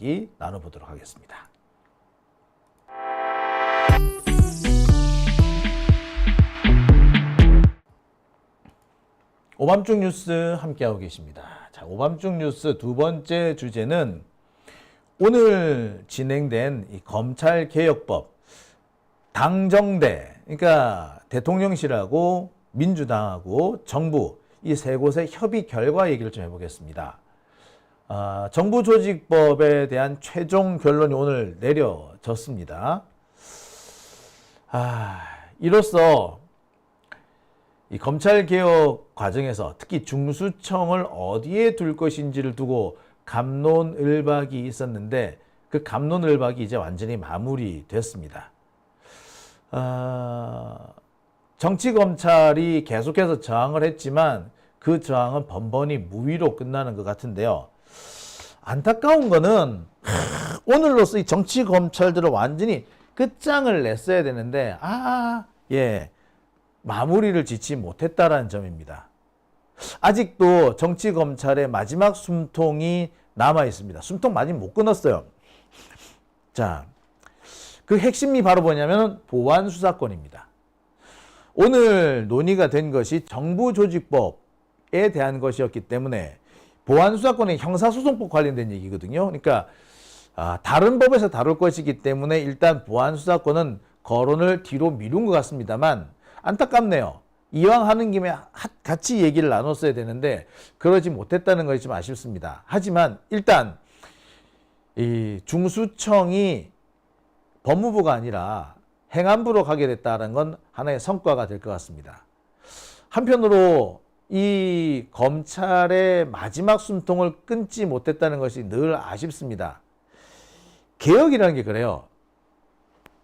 이야기 나눠보도록 하겠습니다. 오밤중 뉴스 함께하고 계십니다. 자, 오밤중 뉴스 두 번째 주제는 오늘 진행된 이 검찰개혁법 당정대, 그러니까 대통령실하고 민주당하고 정부 이 세 곳의 협의 결과 얘기를 좀 해보겠습니다. 정부조직법에 대한 최종 결론이 오늘 내려졌습니다. 이로써 이 검찰개혁 과정에서 특히 중수청을 어디에 둘 것인지를 두고 갑론을박이 있었는데 그 갑론을박이 이제 완전히 마무리됐습니다. 정치검찰이 계속해서 저항을 했지만 그 저항은 번번이 무위로 끝나는 것 같은데요. 안타까운 거는 오늘로써 이 정치검찰들은 완전히 끝장을 냈어야 되는데 마무리를 짓지 못했다라는 점입니다. 아직도 정치검찰의 마지막 숨통이 남아 있습니다. 숨통 많이 못 끊었어요. 자, 그 핵심이 바로 뭐냐면 보안수사권입니다. 오늘 논의가 된 것이 정부조직법에 대한 것이었기 때문에 보안수사권은 형사소송법 관련된 얘기거든요. 그러니까 다른 법에서 다룰 것이기 때문에 일단 보안수사권은 거론을 뒤로 미룬 것 같습니다만 안타깝네요. 이왕 하는 김에 같이 얘기를 나눴어야 되는데 그러지 못했다는 것이 좀 아쉽습니다. 하지만 일단 이 중수청이 법무부가 아니라 행안부로 가게 됐다는 건 하나의 성과가 될 것 같습니다. 한편으로 이 검찰의 마지막 숨통을 끊지 못했다는 것이 늘 아쉽습니다. 개혁이라는 게 그래요.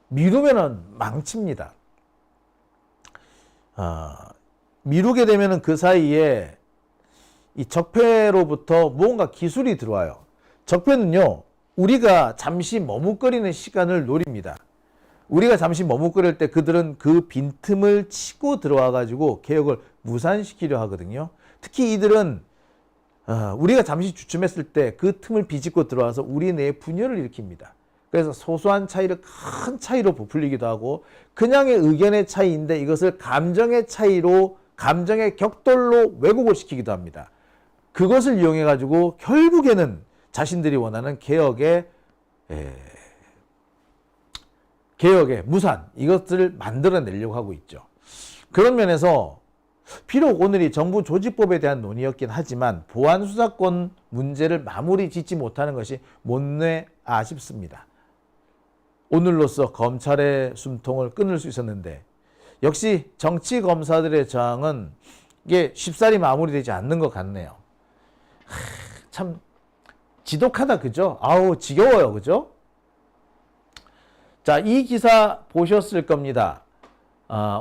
미루면은 망칩니다. 미루게 되면은 그 사이에 이 적폐로부터 무언가 기술이 들어와요. 적폐는요, 우리가 잠시 머뭇거리는 시간을 노립니다. 우리가 잠시 머뭇거릴 때 그들은 그 빈틈을 치고 들어와 가지고 개혁을 무산시키려 하거든요. 특히 이들은 우리가 잠시 주춤했을 때 그 틈을 비집고 들어와서 우리 내에 분열을 일으킵니다. 그래서 소소한 차이를 큰 차이로 부풀리기도 하고 그냥의 의견의 차이인데 이것을 감정의 차이로, 감정의 격돌로 왜곡을 시키기도 합니다. 그것을 이용해 가지고 결국에는 자신들이 원하는 개혁의 무산, 이것들을 만들어내려고 하고 있죠. 그런 면에서 비록 오늘이 정부조직법에 대한 논의였긴 하지만 보안수사권 문제를 마무리 짓지 못하는 것이 못내 아쉽습니다. 오늘로써 검찰의 숨통을 끊을 수 있었는데 역시 정치검사들의 저항은 이게 쉽사리 마무리되지 않는 것 같네요. 참 지독하다, 그죠? 지겨워요, 그죠? 자, 이 기사 보셨을 겁니다.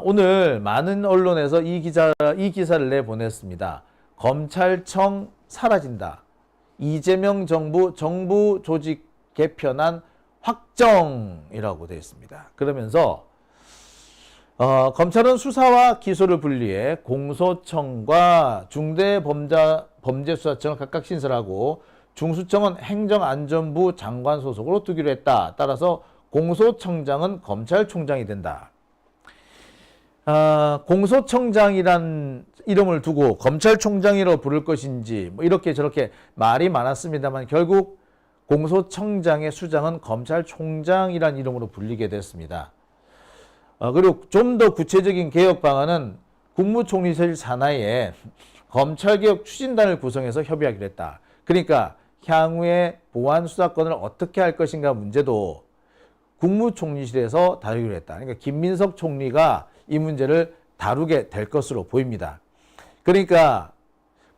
오늘 많은 언론에서 이 기사를 내보냈습니다. 검찰청 사라진다. 이재명 정부 조직 개편안 확정이라고 되어 있습니다. 그러면서 검찰은 수사와 기소를 분리해 공소청과 중대범죄수사청을 각각 신설하고 중수청은 행정안전부 장관 소속으로 두기로 했다. 따라서 공소청장은 검찰총장이 된다. 공소청장이란 이름을 두고 검찰총장이라고 부를 것인지 뭐 이렇게 저렇게 말이 많았습니다만 결국 공소청장의 수장은 검찰총장이란 이름으로 불리게 됐습니다. 그리고 좀 더 구체적인 개혁 방안은 국무총리실 산하에 검찰개혁 추진단을 구성해서 협의하기로 했다. 그러니까 향후에 보안수사권을 어떻게 할 것인가 문제도 국무총리실에서 다루기로 했다. 그러니까 김민석 총리가 이 문제를 다루게 될 것으로 보입니다. 그러니까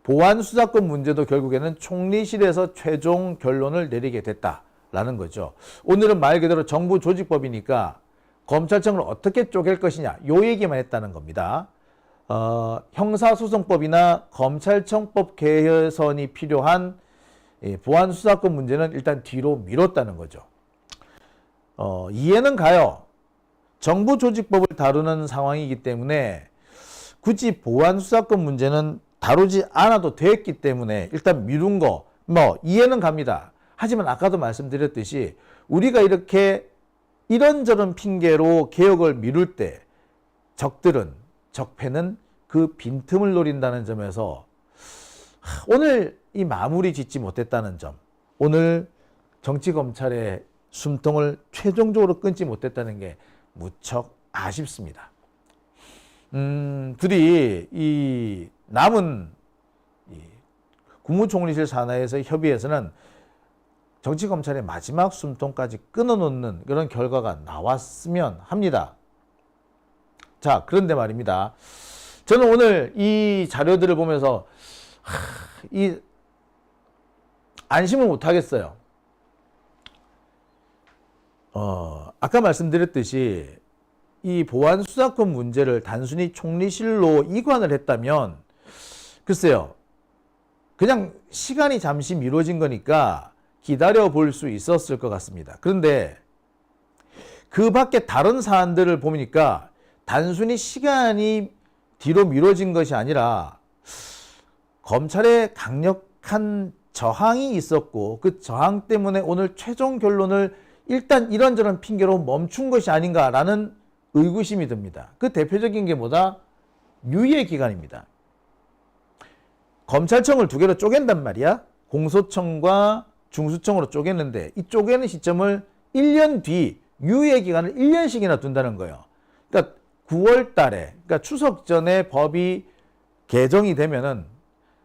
보안수사권 문제도 결국에는 총리실에서 최종 결론을 내리게 됐다라는 거죠. 오늘은 말 그대로 정부조직법이니까 검찰청을 어떻게 쪼갤 것이냐, 요 얘기만 했다는 겁니다. 형사소송법이나 검찰청법 개선이 필요한 보안수사권 문제는 일단 뒤로 미뤘다는 거죠. 이해는 가요. 정부조직법을 다루는 상황이기 때문에 굳이 보안수사권 문제는 다루지 않아도 됐기 때문에 일단 미룬 거 이해는 갑니다. 하지만 아까도 말씀드렸듯이 우리가 이렇게 이런저런 핑계로 개혁을 미룰 때 적패는 그 빈틈을 노린다는 점에서 오늘 이 마무리 짓지 못했다는 점, 오늘 정치검찰의 숨통을 최종적으로 끊지 못했다는 게 무척 아쉽습니다. 둘이 이 남은 국무총리실 산하에서의 협의에서는 정치검찰의 마지막 숨통까지 끊어놓는 그런 결과가 나왔으면 합니다. 자, 그런데 말입니다. 저는 오늘 이 자료들을 보면서 안심을 못하겠어요. 아까 말씀드렸듯이 이 보안 수사권 문제를 단순히 총리실로 이관을 했다면 글쎄요, 그냥 시간이 잠시 미뤄진 거니까 기다려 볼 수 있었을 것 같습니다. 그런데 그 밖에 다른 사안들을 보니까 단순히 시간이 뒤로 미뤄진 것이 아니라 검찰의 강력한 저항이 있었고 그 저항 때문에 오늘 최종 결론을 일단 이런저런 핑계로 멈춘 것이 아닌가라는 의구심이 듭니다. 그 대표적인 게 뭐다? 유예 기간입니다. 검찰청을 두 개로 쪼갠단 말이야. 공소청과 중수청으로 쪼갰는데 이 쪼개는 시점을 1년 뒤 유예 기간을 1년씩이나 둔다는 거예요. 그러니까 9월 달에, 그러니까 추석 전에 법이 개정이 되면은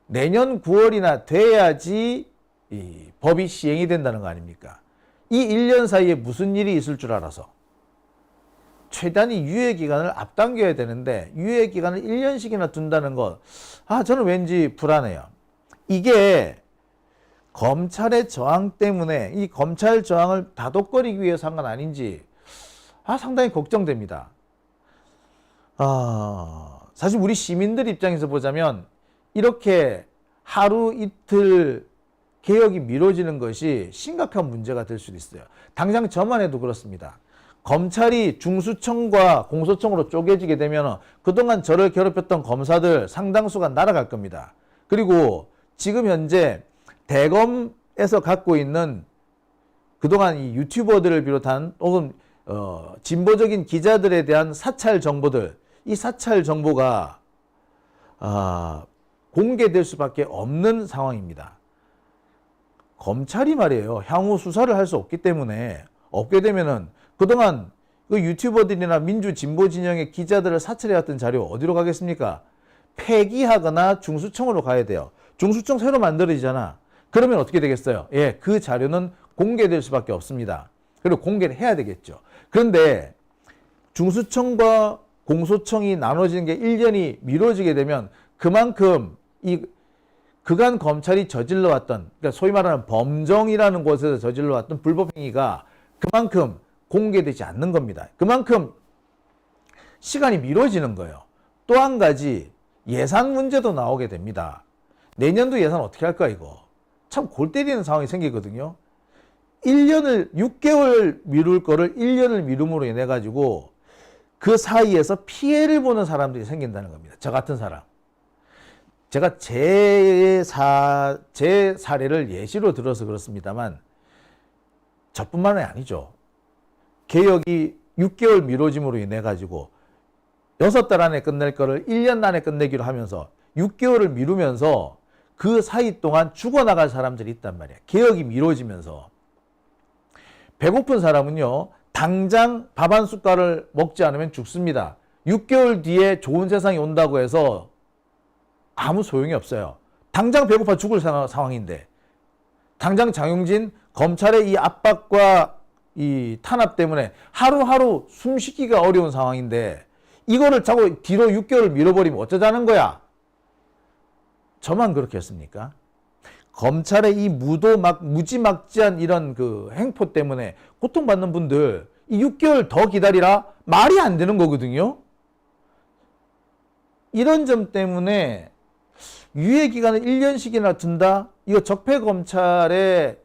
내년 9월이나 돼야지 이 법이 시행이 된다는 거 아닙니까? 이 1년 사이에 무슨 일이 있을 줄 알아서 최대한 이 유예 기간을 앞당겨야 되는데 유예 기간을 1년씩이나 둔다는 것, 저는 왠지 불안해요. 이게 검찰의 저항 때문에 이 검찰 저항을 다독거리기 위해서 한 건 아닌지 상당히 걱정됩니다. 사실 우리 시민들 입장에서 보자면 이렇게 하루 이틀 개혁이 미뤄지는 것이 심각한 문제가 될 수도 있어요. 당장 저만 해도 그렇습니다. 검찰이 중수청과 공소청으로 쪼개지게 되면 그동안 저를 괴롭혔던 검사들 상당수가 날아갈 겁니다. 그리고 지금 현재 대검에서 갖고 있는 그동안 이 유튜버들을 비롯한 혹은 진보적인 기자들에 대한 사찰 정보들, 이 사찰 정보가 공개될 수밖에 없는 상황입니다. 검찰이 말이에요, 향후 수사를 할 수 없기 때문에 없게 되면은 그동안 그 유튜버들이나 민주 진보 진영의 기자들을 사찰해왔던 자료 어디로 가겠습니까? 폐기하거나 중수청으로 가야 돼요. 중수청 새로 만들어지잖아. 그러면 어떻게 되겠어요? 그 자료는 공개될 수밖에 없습니다. 그리고 공개를 해야 되겠죠. 그런데 중수청과 공소청이 나눠지는 게 1년이 미뤄지게 되면 그만큼 이 그간 검찰이 저질러왔던, 그러니까 소위 말하는 범정이라는 곳에서 저질러왔던 불법행위가 그만큼 공개되지 않는 겁니다. 그만큼 시간이 미뤄지는 거예요. 또 한 가지 예산 문제도 나오게 됩니다. 내년도 예산 어떻게 할까 이거. 참 골 때리는 상황이 생기거든요. 6개월 미룰 거를 1년을 미룸으로 인해 가지고 그 사이에서 피해를 보는 사람들이 생긴다는 겁니다. 저 같은 사람. 제가 제 사례를 예시로 들어서 그렇습니다만 저뿐만이 아니죠. 개혁이 6개월 미뤄짐으로 인해 가지고 6달 안에 끝낼 거를 1년 안에 끝내기로 하면서 6개월을 미루면서 그 사이 동안 죽어나갈 사람들이 있단 말이야. 개혁이 미뤄지면서. 배고픈 사람은요, 당장 밥 한 숟갈을 먹지 않으면 죽습니다. 6개월 뒤에 좋은 세상이 온다고 해서 아무 소용이 없어요. 당장 배고파 죽을 상황인데, 당장 장용진 검찰의 이 압박과 이 탄압 때문에 하루하루 숨 쉬기가 어려운 상황인데 이거를 자꾸 뒤로 6개월을 밀어버리면 어쩌자는 거야? 저만 그렇게 했습니까? 검찰의 이 무지막지한 이런 그 행포 때문에 고통받는 분들 이 6개월 더 기다리라? 말이 안 되는 거거든요. 이런 점 때문에 유예 기간을 1년씩이나 둔다? 이거 적폐 검찰의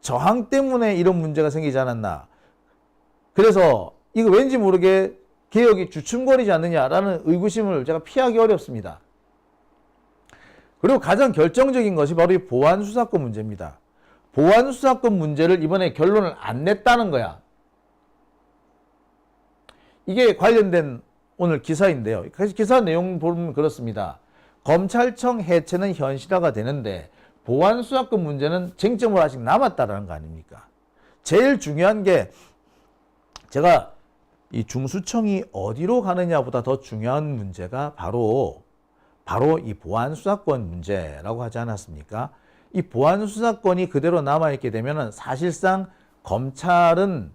저항 때문에 이런 문제가 생기지 않았나. 그래서 이거 왠지 모르게 개혁이 주춤거리지 않느냐라는 의구심을 제가 피하기 어렵습니다. 그리고 가장 결정적인 것이 바로 이 보안 수사권 문제입니다. 보안수사권 문제를 이번에 결론을 안 냈다는 거야. 이게 관련된 오늘 기사인데요. 기사 내용 보면 그렇습니다. 검찰청 해체는 현실화가 되는데 보안수사권 문제는 쟁점으로 아직 남았다라는 거 아닙니까? 제일 중요한 게 제가 이 중수청이 어디로 가느냐보다 더 중요한 문제가 바로 이 보안수사권 문제라고 하지 않았습니까? 이 보안수사권이 그대로 남아있게 되면 사실상 검찰은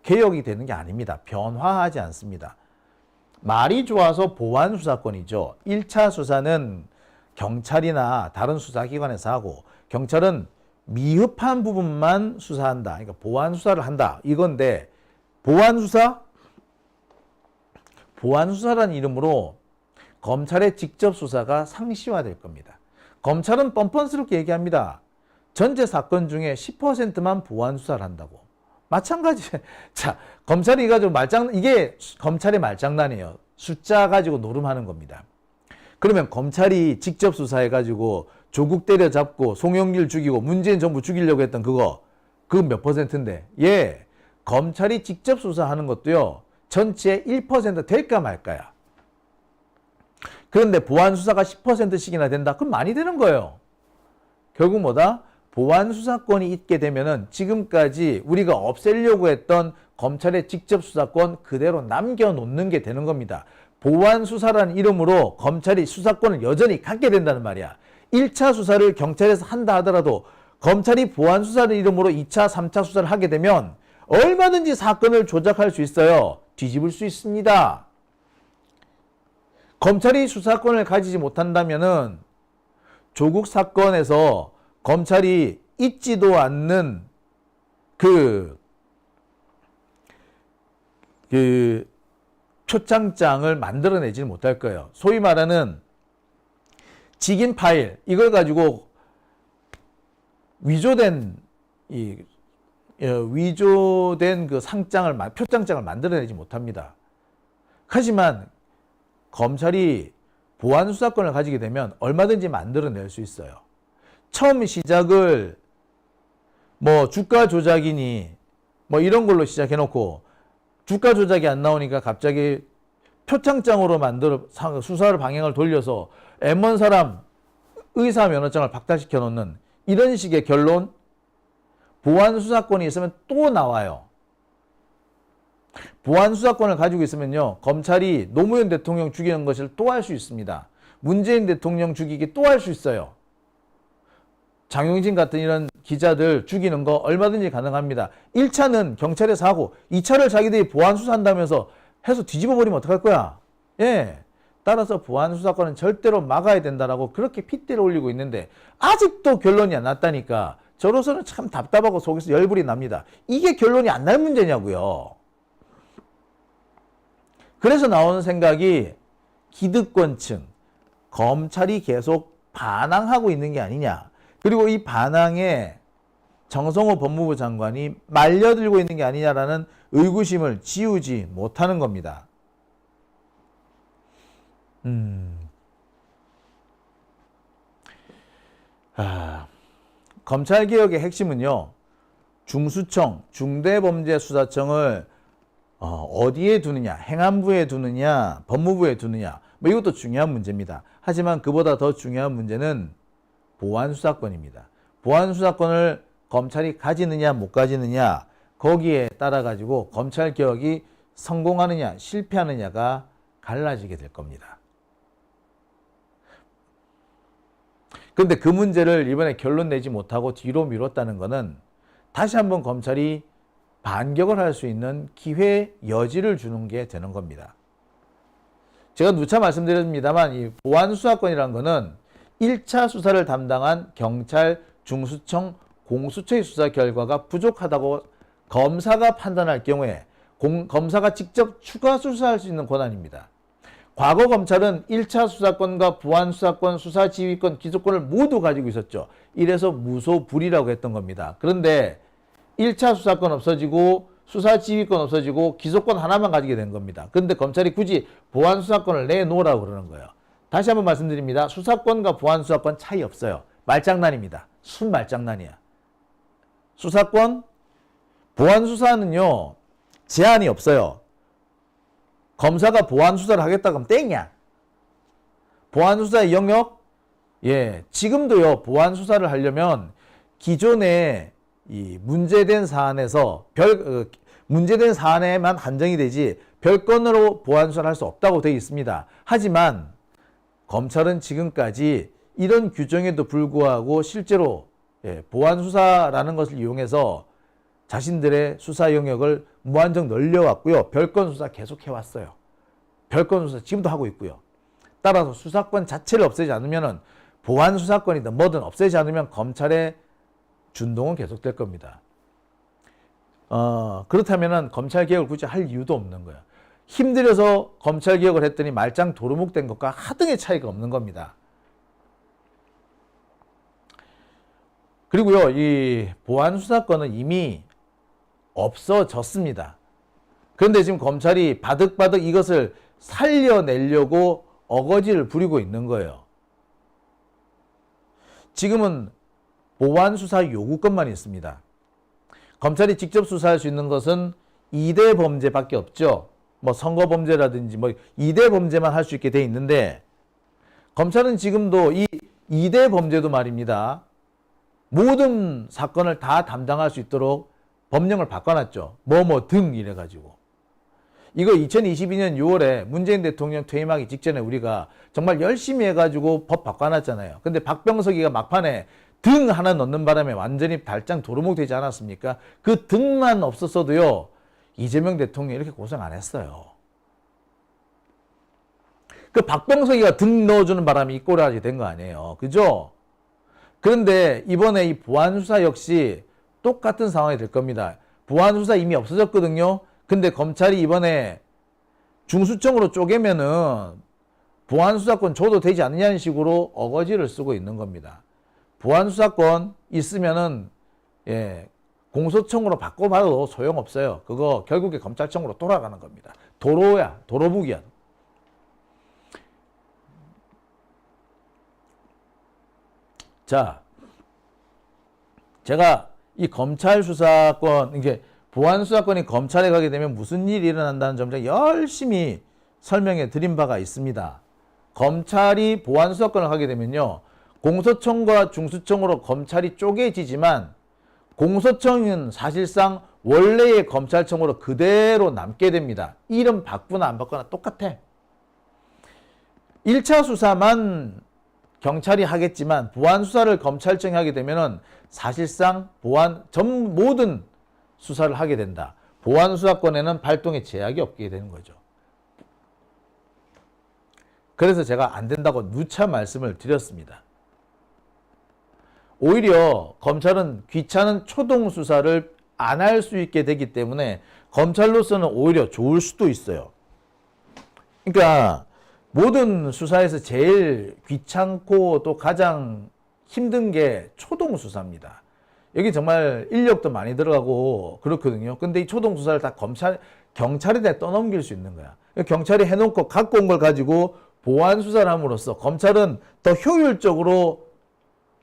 개혁이 되는 게 아닙니다. 변화하지 않습니다. 말이 좋아서 보안수사권이죠. 1차 수사는 경찰이나 다른 수사기관에서 하고 경찰은 미흡한 부분만 수사한다. 그러니까 보안수사를 한다. 이건데 보안수사라는 이름으로 검찰의 직접 수사가 상시화될 겁니다. 검찰은 뻔뻔스럽게 얘기합니다. 전체 사건 중에 10%만 보안수사를 한다고. 마찬가지. 자, 검찰이 가지고 이게 검찰의 말장난이에요. 숫자 가지고 노름하는 겁니다. 그러면 검찰이 직접 수사해가지고 조국 때려잡고 송영길 죽이고 문재인 정부 죽이려고 했던 그거 몇 퍼센트인데? 예, 검찰이 직접 수사하는 것도요, 전체의 1% 될까 말까야. 그런데 보안수사가 10%씩이나 된다? 그럼 많이 되는 거예요. 결국 뭐다? 보안수사권이 있게 되면은 지금까지 우리가 없애려고 했던 검찰의 직접 수사권 그대로 남겨놓는 게 되는 겁니다. 보안수사라는 이름으로 검찰이 수사권을 여전히 갖게 된다는 말이야. 1차 수사를 경찰에서 한다 하더라도 검찰이 보안수사라는 이름으로 2차, 3차 수사를 하게 되면 얼마든지 사건을 조작할 수 있어요. 뒤집을 수 있습니다. 검찰이 수사권을 가지지 못한다면은 조국 사건에서 검찰이 있지도 않는 그 표창장을 만들어내지는 못할 거예요. 소위 말하는 직인 파일, 이걸 가지고 위조된 그 표창장을 만들어내지 못합니다. 하지만 검찰이 보안수사권을 가지게 되면 얼마든지 만들어낼 수 있어요. 처음 시작을 뭐 주가 조작이니 뭐 이런 걸로 시작해놓고 주가 조작이 안 나오니까 갑자기 표창장으로 만들어 수사를 방향을 돌려서 M1 사람 의사 면허장을 박탈시켜 놓는 이런 식의 결론. 보안수사권이 있으면 또 나와요. 보안수사권을 가지고 있으면요, 검찰이 노무현 대통령 죽이는 것을 또 할 수 있습니다. 문재인 대통령 죽이기 또 할 수 있어요. 장용진 같은 이런 기자들 죽이는 거 얼마든지 가능합니다. 1차는 경찰에서 하고 2차를 자기들이 보안수사한다면서 해서 뒤집어버리면 어떡할 거야? 예. 따라서 보안수사권은 절대로 막아야 된다라고 그렇게 핏대를 올리고 있는데 아직도 결론이 안 났다니까 저로서는 참 답답하고 속에서 열불이 납니다. 이게 결론이 안 날 문제냐고요. 그래서 나오는 생각이 기득권층, 검찰이 계속 반항하고 있는 게 아니냐. 그리고 이 반항에 정성호 법무부 장관이 말려들고 있는 게 아니냐라는 의구심을 지우지 못하는 겁니다. 검찰개혁의 핵심은요, 중수청, 중대범죄수사청을 어디에 두느냐, 행안부에 두느냐, 법무부에 두느냐, 뭐 이것도 중요한 문제입니다. 하지만 그보다 더 중요한 문제는 보안수사권입니다. 보안수사권을 검찰이 가지느냐 못 가지느냐, 거기에 따라 가지고 검찰개혁이 성공하느냐 실패하느냐가 갈라지게 될 겁니다. 그런데 그 문제를 이번에 결론 내지 못하고 뒤로 미뤘다는 것은 다시 한번 검찰이 반격을 할 수 있는 기회 여지를 주는 게 되는 겁니다. 제가 누차 말씀드렸습니다만 이 보안수사권이라는 것은 1차 수사를 담당한 경찰, 중수청, 공수처의 수사 결과가 부족하다고 검사가 판단할 경우에 검사가 직접 추가 수사할 수 있는 권한입니다. 과거 검찰은 1차 수사권과 보안수사권, 수사지휘권, 기소권을 모두 가지고 있었죠. 이래서 무소불위라고 했던 겁니다. 그런데 1차 수사권 없어지고 수사지휘권 없어지고 기소권 하나만 가지게 된 겁니다. 그런데 검찰이 굳이 보안수사권을 내놓으라고 그러는 거예요. 다시 한번 말씀드립니다. 수사권과 보안수사권 차이 없어요. 말장난입니다. 순 말장난이야. 수사권, 보안수사는요, 제한이 없어요. 검사가 보안수사를 하겠다고 하면 땡이야. 보안수사의 영역, 지금도요, 보안수사를 하려면 기존에 이 문제된 사안에서 문제된 사안에만 한정이 되지 별건으로 보안수사를 할 수 없다고 되어 있습니다. 하지만 검찰은 지금까지 이런 규정에도 불구하고 실제로 보안수사라는 것을 이용해서 자신들의 수사 영역을 무한정 늘려왔고요. 별건 수사 계속 해왔어요. 별건 수사 지금도 하고 있고요. 따라서 수사권 자체를 없애지 않으면 보안 수사권이든 뭐든 없애지 않으면 검찰의 준동은 계속될 겁니다. 그렇다면 검찰 개혁을 굳이 할 이유도 없는 거예요. 힘들어서 검찰 개혁을 했더니 말짱 도루묵 된 것과 하등의 차이가 없는 겁니다. 그리고요, 이 보안 수사권은 이미 없어졌습니다. 그런데 지금 검찰이 바득바득 이것을 살려내려고 어거지를 부리고 있는 거예요. 지금은 보안 수사 요구권만 있습니다. 검찰이 직접 수사할 수 있는 것은 2대 범죄밖에 없죠. 뭐 선거 범죄라든지 뭐 2대 범죄만 할 수 있게 돼 있는데 검찰은 지금도 이 2대 범죄도 말입니다. 모든 사건을 다 담당할 수 있도록 법령을 바꿔놨죠. 뭐뭐 등 이래가지고. 이거 2022년 6월에 문재인 대통령 퇴임하기 직전에 우리가 정말 열심히 해가지고 법 바꿔놨잖아요. 근데 박병석이가 막판에 등 하나 넣는 바람에 완전히 발장 도루묵 되지 않았습니까? 그 등만 없었어도요, 이재명 대통령이 이렇게 고생 안 했어요. 그 박병석이가 등 넣어주는 바람에 이 꼴이 된 거 아니에요. 그죠? 그런데 이번에 이 보안수사 역시 똑같은 상황이 될 겁니다. 보안수사 이미 없어졌거든요. 근데 검찰이 이번에 중수청으로 쪼개면은 보안수사권 줘도 되지 않느냐는 식으로 어거지를 쓰고 있는 겁니다. 보안수사권 있으면은, 공소청으로 바꿔봐도 소용없어요. 그거 결국에 검찰청으로 돌아가는 겁니다. 도로야, 도로묵이야. 자, 제가 이 검찰 수사권, 이게 보안 수사권이 검찰에 가게 되면 무슨 일이 일어난다는 점을 열심히 설명해 드린 바가 있습니다. 검찰이 보안 수사권을 하게 되면요, 공소청과 중수청으로 검찰이 쪼개지지만 공소청은 사실상 원래의 검찰청으로 그대로 남게 됩니다. 이름 바꾸나 안 바꾸나 똑같아. 1차 수사만 경찰이 하겠지만 보안 수사를 검찰청이 하게 되면은 사실상 모든 수사를 하게 된다. 보안 수사권에는 발동의 제약이 없게 되는 거죠. 그래서 제가 안 된다고 누차 말씀을 드렸습니다. 오히려 검찰은 귀찮은 초동 수사를 안 할 수 있게 되기 때문에 검찰로서는 오히려 좋을 수도 있어요. 그러니까 모든 수사에서 제일 귀찮고 또 가장 힘든 게 초동 수사입니다. 여기 정말 인력도 많이 들어가고 그렇거든요. 근데 이 초동 수사를 다 경찰에다 떠넘길 수 있는 거야. 경찰이 해놓고 갖고 온 걸 가지고 보안 수사를 함으로써 검찰은 더 효율적으로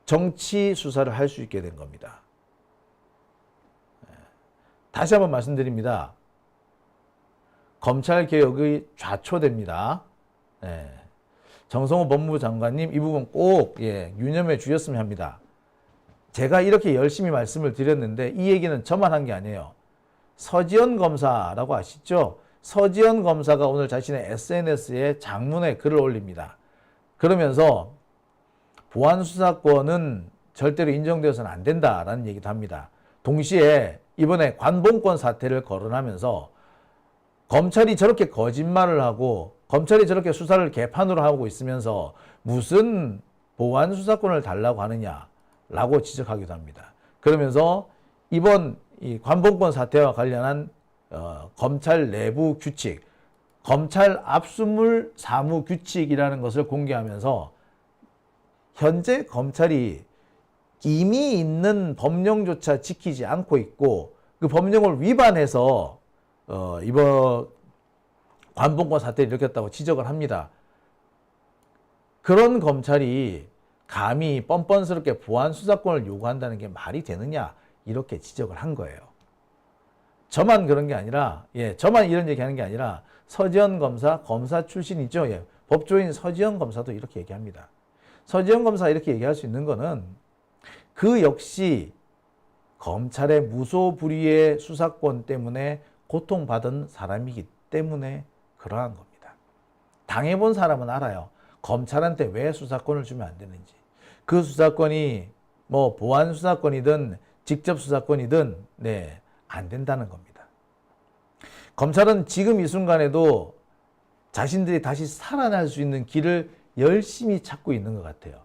정치 수사를 할 수 있게 된 겁니다. 다시 한번 말씀드립니다. 검찰 개혁이 좌초됩니다. 정성호 법무부 장관님 이 부분 꼭 유념해 주셨으면 합니다. 제가 이렇게 열심히 말씀을 드렸는데 이 얘기는 저만 한 게 아니에요. 서지현 검사라고 아시죠? 서지현 검사가 오늘 자신의 SNS에 장문에 글을 올립니다. 그러면서 보안수사권은 절대로 인정되어서는 안 된다라는 얘기도 합니다. 동시에 이번에 관봉권 사태를 거론하면서 검찰이 저렇게 거짓말을 하고 검찰이 저렇게 수사를 개판으로 하고 있으면서 무슨 보안수사권을 달라고 하느냐라고 지적하기도 합니다. 그러면서 이번 이 관봉권 사태와 관련한 검찰 내부 규칙, 검찰 압수물 사무 규칙이라는 것을 공개하면서 현재 검찰이 이미 있는 법령조차 지키지 않고 있고 그 법령을 위반해서 이번 관봉권 사태를 일으켰다고 지적을 합니다. 그런 검찰이 감히 뻔뻔스럽게 보안 수사권을 요구한다는 게 말이 되느냐 이렇게 지적을 한 거예요. 저만 그런 게 아니라 저만 이런 얘기하는 게 아니라 서지현 검사 출신이죠. 법조인 서지현 검사도 이렇게 얘기합니다. 서지현 검사 이렇게 얘기할 수 있는 거는 그 역시 검찰의 무소불위의 수사권 때문에 고통받은 사람이기 때문에 그러한 겁니다. 당해본 사람은 알아요. 검찰한테 왜 수사권을 주면 안 되는지. 그 수사권이 뭐 보안 수사권이든 직접 수사권이든 안 된다는 겁니다. 검찰은 지금 이 순간에도 자신들이 다시 살아날 수 있는 길을 열심히 찾고 있는 것 같아요.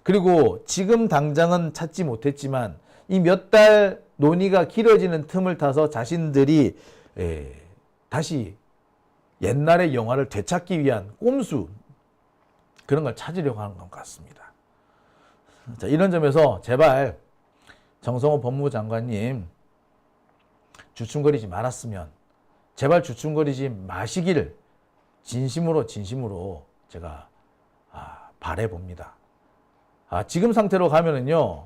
그리고 지금 당장은 찾지 못했지만 이 몇 달 논의가 길어지는 틈을 타서 자신들이 다시 옛날의 영화를 되찾기 위한 꼼수 그런 걸 찾으려고 하는 것 같습니다. 자, 이런 점에서 제발 정성호 법무부 장관님 주춤거리지 말았으면 제발 주춤거리지 마시기를 진심으로 제가 바라봅니다. 지금 상태로 가면은요,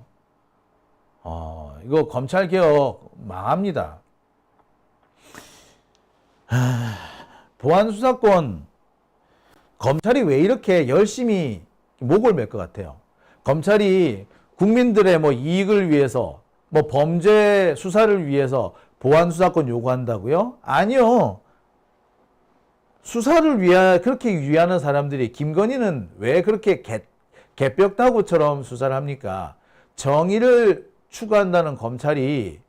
이거 검찰개혁 망합니다. 보안 수사권, 검찰이 왜 이렇게 열심히 목을 맬 것 같아요? 검찰이 국민들의 뭐 이익을 위해서, 뭐 범죄 수사를 위해서 보안 수사권 요구한다고요? 아니요. 수사를 그렇게 위하는 사람들이 김건희는 왜 그렇게 개벽다구처럼 수사를 합니까? 정의를 추구한다는 검찰이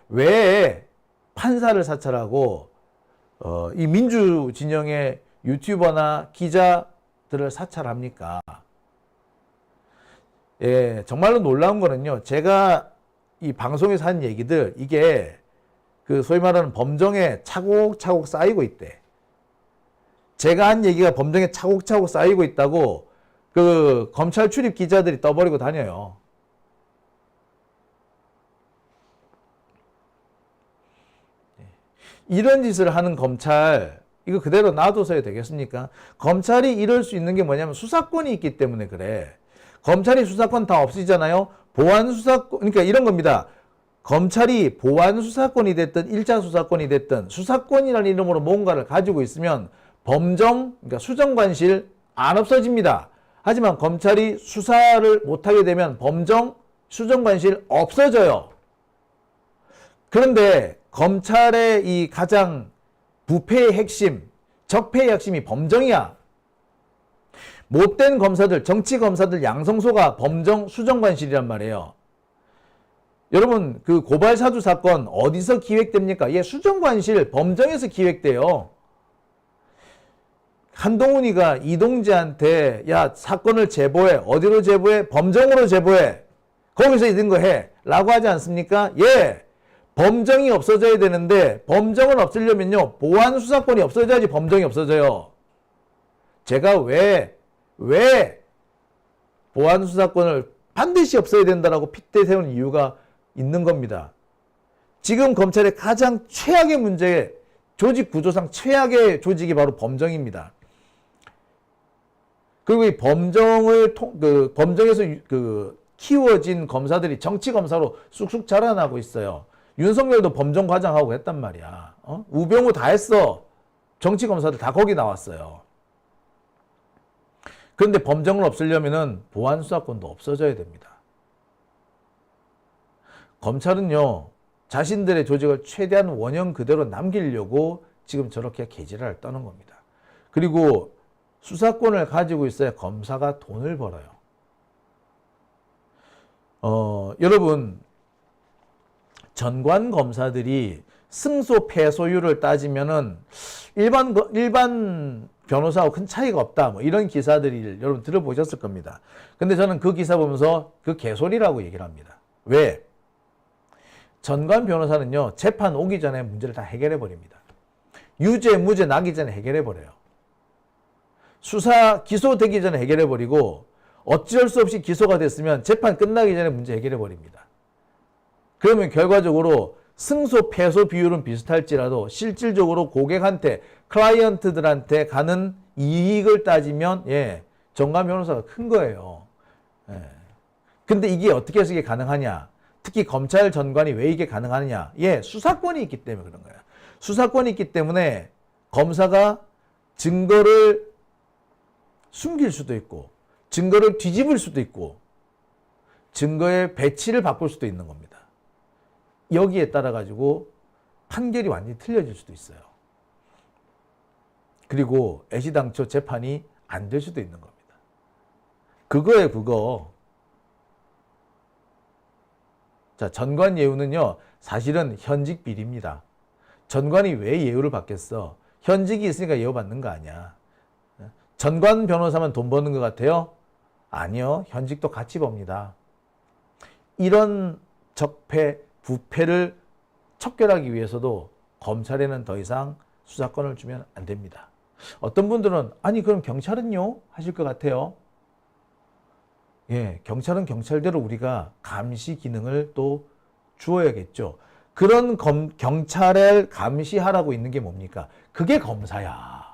왜 판사를 사찰하고 이 민주 진영의 유튜버나 기자들을 사찰합니까? 정말로 놀라운 거는요. 제가 이 방송에서 한 얘기들 이게 그 소위 말하는 범정에 차곡차곡 쌓이고 있대. 제가 한 얘기가 범정에 차곡차곡 쌓이고 있다고 그 검찰 출입 기자들이 떠버리고 다녀요. 이런 짓을 하는 검찰 이거 그대로 놔둬서야 되겠습니까? 검찰이 이럴 수 있는 게 뭐냐면 수사권이 있기 때문에 그래. 검찰이 수사권 다 없애잖아요. 보안 수사권 그러니까 이런 겁니다. 검찰이 보안 수사권이 됐든 1차 수사권이 됐든 수사권이라는 이름으로 뭔가를 가지고 있으면 범정 그러니까 수정관실 안 없어집니다. 하지만 검찰이 수사를 못하게 되면 범정, 수정관실 없어져요. 그런데 검찰의 이 가장 부패의 핵심, 적폐의 핵심이 범정이야. 못된 검사들, 정치 검사들 양성소가 범정, 수정관실이란 말이에요. 여러분 그 고발사주 사건 어디서 기획됩니까? 수정관실, 범정에서 기획돼요. 한동훈이가 이동재한테 야 사건을 제보해. 어디로 제보해? 범정으로 제보해. 거기서 이런 거 해. 라고 하지 않습니까? 범정이 없어져야 되는데 범정을 없애려면요. 보안 수사권이 없어져야지 범정이 없어져요. 제가 왜 보안 수사권을 반드시 없애야 된다라고 핏대 세운 이유가 있는 겁니다. 지금 검찰의 가장 최악의 문제, 조직 구조상 최악의 조직이 바로 범정입니다. 그리고 이 범정에서 키워진 검사들이 정치 검사로 쑥쑥 자라나고 있어요. 윤석열도 범정 과장하고 했단 말이야. 우병우 다 했어. 정치 검사들 다 거기 나왔어요. 그런데 범정을 없애려면은 보안 수사권도 없어져야 됩니다. 검찰은요, 자신들의 조직을 최대한 원형 그대로 남기려고 지금 저렇게 개지랄을 떠는 겁니다. 그리고 수사권을 가지고 있어야 검사가 돈을 벌어요. 여러분, 전관 검사들이 승소 패소율을 따지면은 일반 변호사하고 큰 차이가 없다. 뭐 이런 기사들이 여러분 들어보셨을 겁니다. 근데 저는 그 기사 보면서 그 개소리라고 얘기를 합니다. 왜? 전관 변호사는요, 재판 오기 전에 문제를 다 해결해 버립니다. 유죄, 무죄 나기 전에 해결해 버려요. 수사, 기소되기 전에 해결해 버리고 어쩔 수 없이 기소가 됐으면 재판 끝나기 전에 문제 해결해 버립니다. 그러면 결과적으로 승소, 패소 비율은 비슷할지라도 실질적으로 고객한테, 클라이언트들한테 가는 이익을 따지면 정관 변호사가 큰 거예요. 예. 근데 이게 어떻게 해서 이게 가능하냐? 특히 검찰 전관이 왜 이게 가능하느냐? 예, 수사권이 있기 때문에 그런 거예요. 수사권이 있기 때문에 검사가 증거를 숨길 수도 있고, 증거를 뒤집을 수도 있고, 증거의 배치를 바꿀 수도 있는 겁니다. 여기에 따라 가지고 판결이 완전히 틀려질 수도 있어요. 그리고 애시당초 재판이 안 될 수도 있는 겁니다. 그거에 그거. 자, 전관 예우는요, 사실은 현직 비리입니다. 전관이 왜 예우를 받겠어? 현직이 있으니까 예우 받는 거 아니야. 전관 변호사만 돈 버는 것 같아요? 아니요. 현직도 같이 법니다. 이런 적폐, 부패를 척결하기 위해서도 검찰에는 더 이상 수사권을 주면 안 됩니다. 어떤 분들은 아니 그럼 경찰은요? 하실 것 같아요. 예, 경찰은 경찰대로 우리가 감시 기능을 또 주어야겠죠. 그런 경찰을 감시하라고 있는 게 뭡니까? 그게 검사야.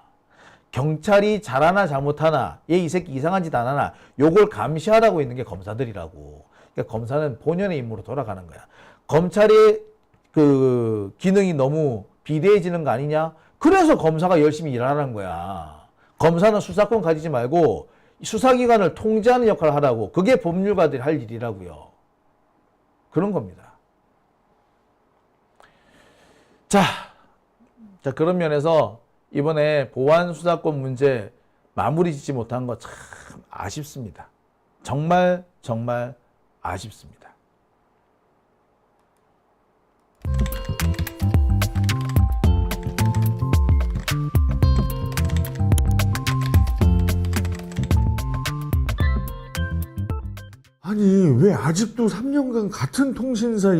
경찰이 잘하나 잘못하나, 얘 이 새끼 이상한 짓 안 하나, 요걸 감시하라고 있는 게 검사들이라고. 그러니까 검사는 본연의 임무로 돌아가는 거야. 검찰의 그 기능이 너무 비대해지는 거 아니냐? 그래서 검사가 열심히 일하라는 거야. 검사는 수사권 가지지 말고 수사기관을 통제하는 역할을 하라고. 그게 법률가들이 할 일이라고요. 그런 겁니다. 자, 그런 면에서 이번에 보안 수사권 문제 마무리 짓지 못한 거 참 아쉽습니다. 정말 아쉽습니다. 아니, 왜 아직도 3년간 같은 통신사에